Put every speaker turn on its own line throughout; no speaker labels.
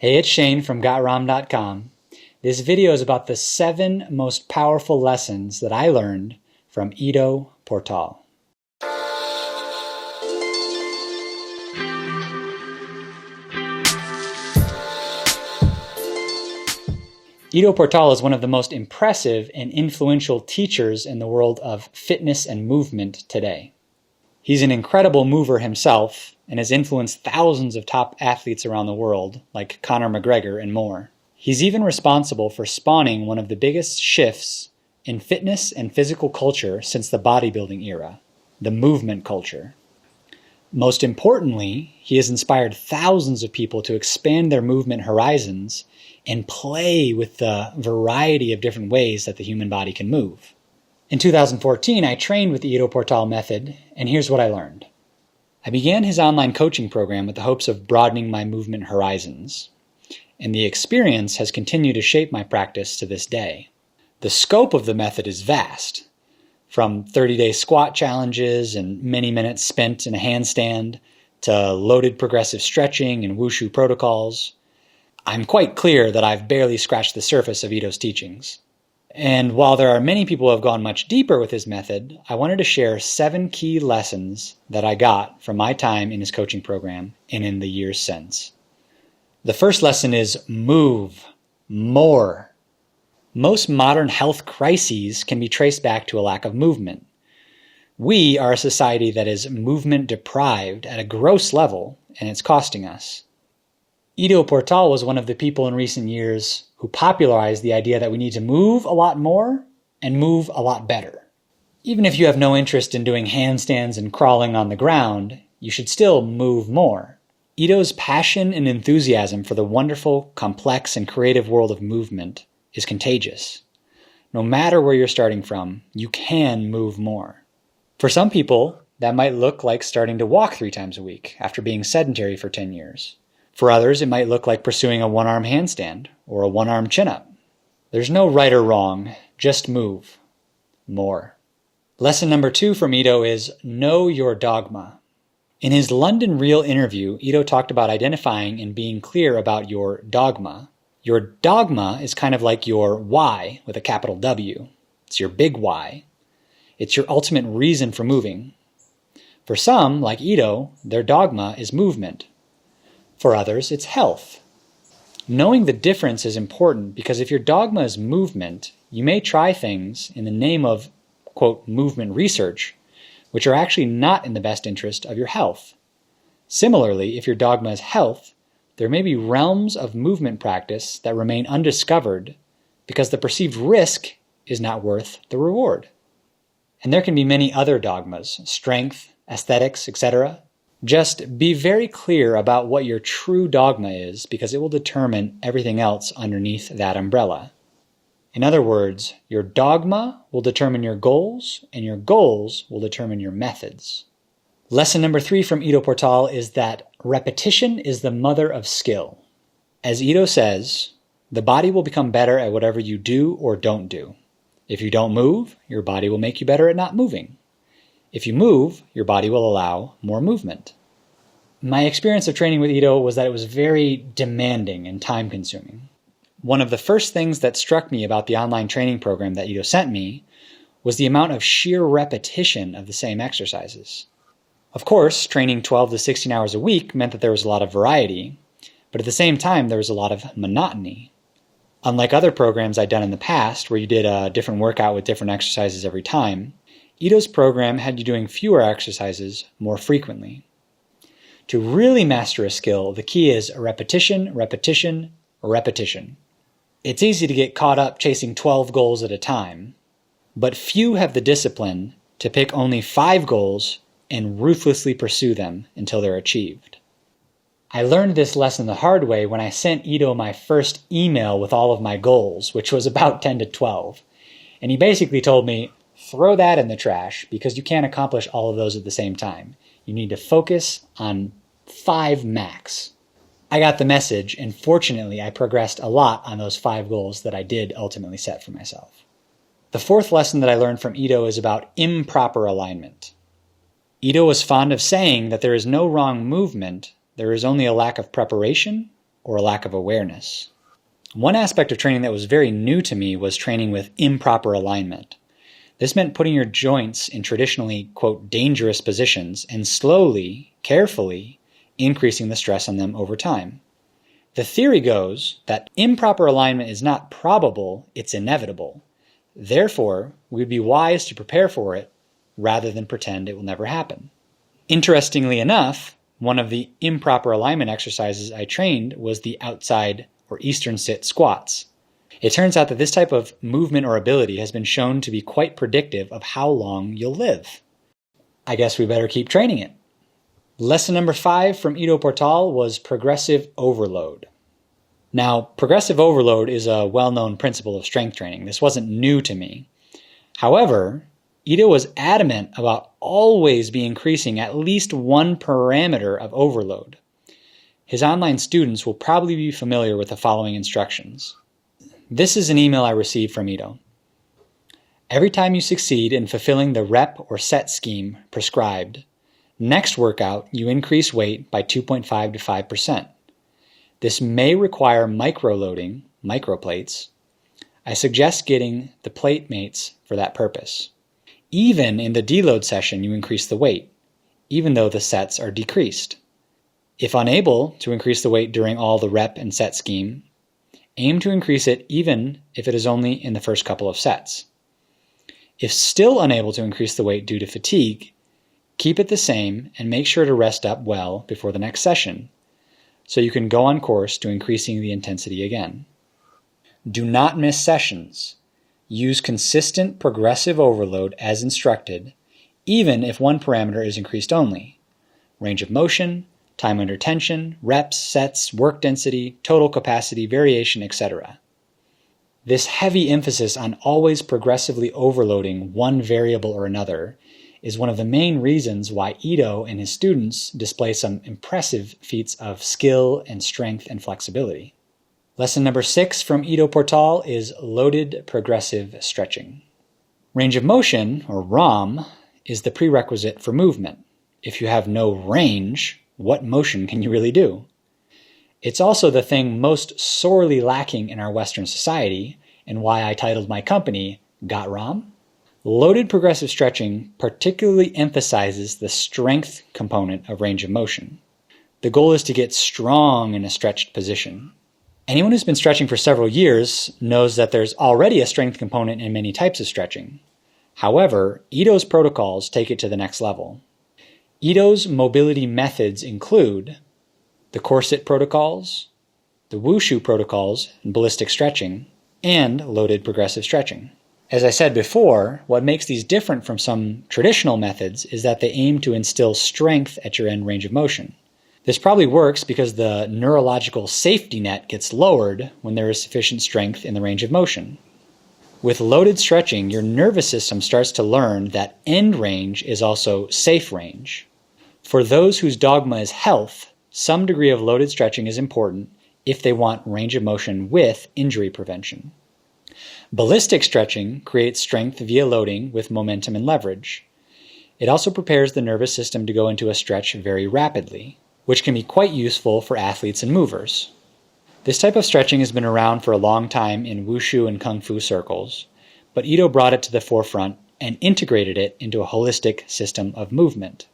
Hey, it's Shane from GotRom.com. This video is about the 7 most powerful lessons that I learned from Ido Portal. Ido Portal is one of the most impressive and influential teachers in the world of fitness and movement today. He's an incredible mover himself and has influenced thousands of top athletes around the world, like Conor McGregor and more. He's even responsible for spawning one of the biggest shifts in fitness and physical culture since the bodybuilding era, the movement culture. Most importantly, he has inspired thousands of people to expand their movement horizons and play with the variety of different ways that the human body can move. In 2014, I trained with the Ido Portal method, and here's what I learned. I began his online coaching program with the hopes of broadening my movement horizons, and the experience has continued to shape my practice to this day. The scope of the method is vast, from 30-day squat challenges and many minutes spent in a handstand to loaded progressive stretching and wushu protocols. I'm quite clear that I've barely scratched the surface of Ido's teachings. And while there are many people who have gone much deeper with his method, I wanted to share 7 key lessons that I got from my time in his coaching program and in the years since. The first lesson is move more. Most modern health crises can be traced back to a lack of movement. We are a society that is movement deprived at a gross level, and it's costing us. Ido Portal was one of the people in recent years who popularized the idea that we need to move a lot more and move a lot better. Even if you have no interest in doing handstands and crawling on the ground, you should still move more. Ido's passion and enthusiasm for the wonderful, complex, and creative world of movement is contagious. No matter where you're starting from, you can move more. For some people, that might look like starting to walk 3 times a week after being sedentary for 10 years. For others, it might look like pursuing a one-arm handstand or a one-arm chin-up. There's no right or wrong, just move more. Lesson number 2 from Ido is know your dogma. In his London Real interview, Ido talked about identifying and being clear about your dogma. Your dogma is kind of like your why with a capital W. It's your big why. It's your ultimate reason for moving. For some, like Ido, their dogma is movement. For others, it's health. Knowing the difference is important because if your dogma is movement, you may try things in the name of, quote, movement research, which are actually not in the best interest of your health. Similarly, if your dogma is health, there may be realms of movement practice that remain undiscovered because the perceived risk is not worth the reward. And there can be many other dogmas, strength, aesthetics, etc. Just be very clear about what your true dogma is because it will determine everything else underneath that umbrella. In other words, your dogma will determine your goals, and your goals will determine your methods. Lesson number 3 from Ido Portal is that repetition is the mother of skill. As Ido says, the body will become better at whatever you do or don't do. If you don't move, your body will make you better at not moving. If you move, your body will allow more movement. My experience of training with Ido was that it was very demanding and time-consuming. One of the first things that struck me about the online training program that Ido sent me was the amount of sheer repetition of the same exercises. Of course, training 12 to 16 hours a week meant that there was a lot of variety, but at the same time there was a lot of monotony. Unlike other programs I'd done in the past, where you did a different workout with different exercises every time, Ido's program had you doing fewer exercises more frequently. To really master a skill, the key is repetition, repetition, repetition. It's easy to get caught up chasing 12 goals at a time, but few have the discipline to pick only 5 goals and ruthlessly pursue them until they're achieved. I learned this lesson the hard way when I sent Ido my first email with all of my goals, which was about 10 to 12. And he basically told me, throw that in the trash because you can't accomplish all of those at the same time. You need to focus on 5 max. I got the message, and fortunately I progressed a lot on those 5 goals that I did ultimately set for myself. The 4th lesson that I learned from Ido is about improper alignment. Ido was fond of saying that there is no wrong movement, there is only a lack of preparation or a lack of awareness. One aspect of training that was very new to me was training with improper alignment. This meant putting your joints in traditionally, quote, dangerous positions and slowly, carefully, increasing the stress on them over time. The theory goes that improper alignment is not probable, it's inevitable. Therefore, we would be wise to prepare for it rather than pretend it will never happen. Interestingly enough, one of the improper alignment exercises I trained was the outside or Eastern sit squats. It turns out that this type of movement or ability has been shown to be quite predictive of how long you'll live. I guess we better keep training it. Lesson number 5 from Ido Portal was progressive overload. Now, progressive overload is a well-known principle of strength training. This wasn't new to me. However, Ido was adamant about always be increasing at least one parameter of overload. His online students will probably be familiar with the following instructions. This is an email I received from Ido. Every time you succeed in fulfilling the rep or set scheme prescribed, next workout you increase weight by 2.5 to 5%. This may require micro-loading, microplates. I suggest getting the plate mates for that purpose. Even in the deload session you increase the weight, even though the sets are decreased. If unable to increase the weight during all the rep and set scheme, aim to increase it even if it is only in the first couple of sets. If still unable to increase the weight due to fatigue, keep it the same and make sure to rest up well before the next session, so you can go on course to increasing the intensity again. Do not miss sessions. Use consistent progressive overload as instructed, even if one parameter is increased only. Range of motion, time under tension, reps, sets, work density, total capacity, variation, etc. This heavy emphasis on always progressively overloading one variable or another is one of the main reasons why Ido and his students display some impressive feats of skill and strength and flexibility. Lesson number 6 from Ido Portal is loaded progressive stretching. Range of motion, or ROM, is the prerequisite for movement. If you have no range, what motion can you really do? It's also the thing most sorely lacking in our Western society, and why I titled my company, Got ROM? Loaded progressive stretching particularly emphasizes the strength component of range of motion. The goal is to get strong in a stretched position. Anyone who's been stretching for several years knows that there's already a strength component in many types of stretching. However, Ido's protocols take it to the next level. Ido's mobility methods include the corset protocols, the wushu protocols and ballistic stretching, and loaded progressive stretching. As I said before, what makes these different from some traditional methods is that they aim to instill strength at your end range of motion. This probably works because the neurological safety net gets lowered when there is sufficient strength in the range of motion. With loaded stretching, your nervous system starts to learn that end range is also safe range. For those whose dogma is health, some degree of loaded stretching is important if they want range of motion with injury prevention. Ballistic stretching creates strength via loading with momentum and leverage. It also prepares the nervous system to go into a stretch very rapidly, which can be quite useful for athletes and movers. This type of stretching has been around for a long time in wushu and kung fu circles, but Ido brought it to the forefront and integrated it into a holistic system of movement.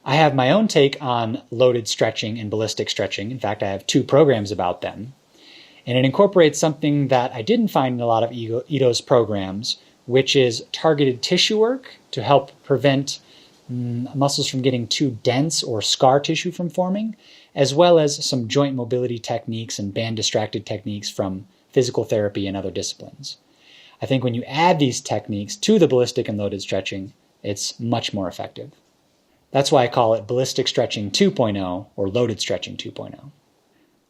I have my own take on loaded stretching and ballistic stretching. In fact, I have 2 programs about them. And it incorporates something that I didn't find in a lot of Ido's programs, which is targeted tissue work to help prevent muscles from getting too dense or scar tissue from forming, as well as some joint mobility techniques and band-distracted techniques from physical therapy and other disciplines. I think when you add these techniques to the ballistic and loaded stretching, it's much more effective. That's why I call it Ballistic Stretching 2.0 or Loaded Stretching 2.0.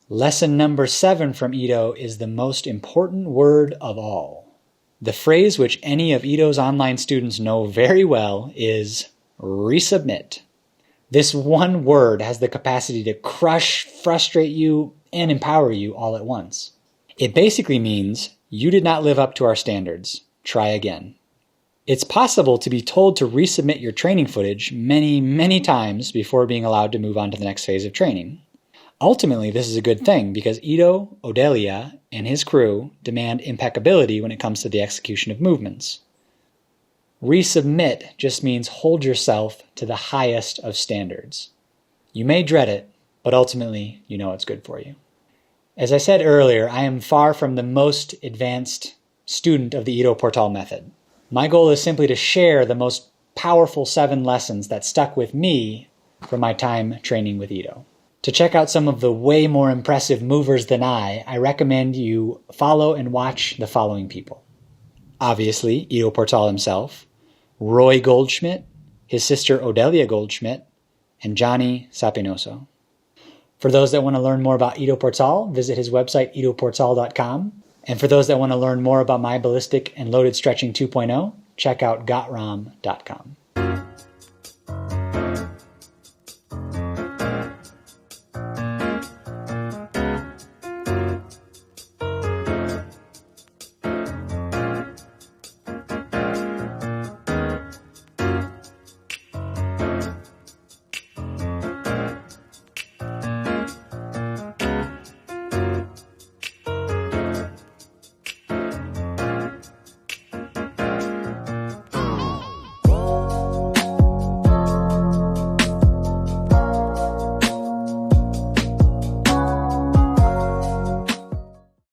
Lesson number 7 from Ido is the most important word of all. The phrase which any of Ido's online students know very well is resubmit. This one word has the capacity to crush, frustrate you, and empower you all at once. It basically means, you did not live up to our standards. Try again. It's possible to be told to resubmit your training footage many, many times before being allowed to move on to the next phase of training. Ultimately, this is a good thing because Ido, Odelia, and his crew demand impeccability when it comes to the execution of movements. Resubmit just means hold yourself to the highest of standards. You may dread it, but ultimately you know it's good for you. As I said earlier, I am far from the most advanced student of the Ido Portal method. My goal is simply to share the most powerful 7 lessons that stuck with me from my time training with Ido. To check out some of the way more impressive movers than I recommend you follow and watch the following people. Obviously, Ido Portal himself, Roy Goldschmidt, his sister Odelia Goldschmidt, and Johnny Sapinoso. For those that want to learn more about Ido Portal, visit his website, idoportal.com. And for those that want to learn more about my ballistic and loaded stretching 2.0, check out gotram.com.